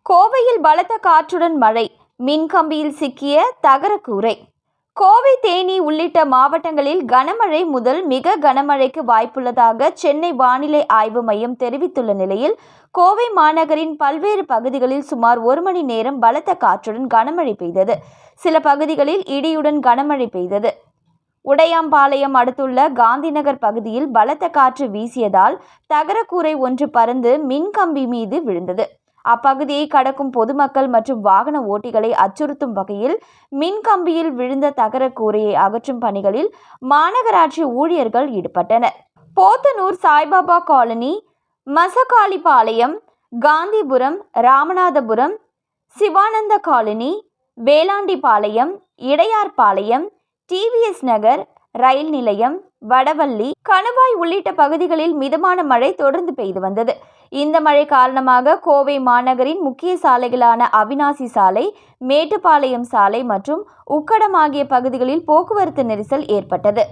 கோவையில் பலத்த காற்றுடன் மழை, மின்கம்பியில் சிக்கிய தகர கூரை. கோவை, தேனி உள்ளிட்ட மாவட்டங்களில் கனமழை முதல் மிக கனமழைக்கு வாய்ப்புள்ளதாக சென்னை வானிலை ஆய்வு மையம் தெரிவித்துள்ள நிலையில், கோவை மாநகரின் பல்வேறு பகுதிகளில் சுமார் 1 மணி நேரம் பலத்த காற்றுடன் கனமழை பெய்தது. சில பகுதிகளில் இடியுடன் கனமழை பெய்தது. உடையாம்பாளையம் அடுத்துள்ள காந்திநகர் பகுதியில் பலத்த காற்று வீசியதால் தகர கூரை ஒன்று பறந்து மின்கம்பி மீது விழுந்தது. அப்பகுதியை கடக்கும் பொதுமக்கள் மற்றும் வாகன ஓட்டிகளை அச்சுறுத்தும் வகையில் மின்கம்பியில் விழுந்த தகர கூரையை அகற்றும் பணிகளில் மாநகராட்சி ஊழியர்கள் ஈடுபட்டனர். போத்தனூர், சாய்பாபா காலனி, மசக்காளிபாளையம், காந்திபுரம், ராமநாதபுரம், சிவானந்த காலனி, வேலாண்டிபாளையம், இடையார்பாளையம், டிவிஎஸ் நகர், ரயில் நிலையம், வடவள்ளி, கணுவாய் உள்ளிட்ட பகுதிகளில் மிதமான மழை தொடர்ந்து பெய்து வந்தது. இந்த மழை காரணமாக கோவை மாநகரின் முக்கிய சாலைகளான அவிநாசி சாலை, மேட்டுப்பாளையம் சாலை மற்றும் உக்கடம் ஆகிய பகுதிகளில் போக்குவரத்து நெரிசல் ஏற்பட்டது.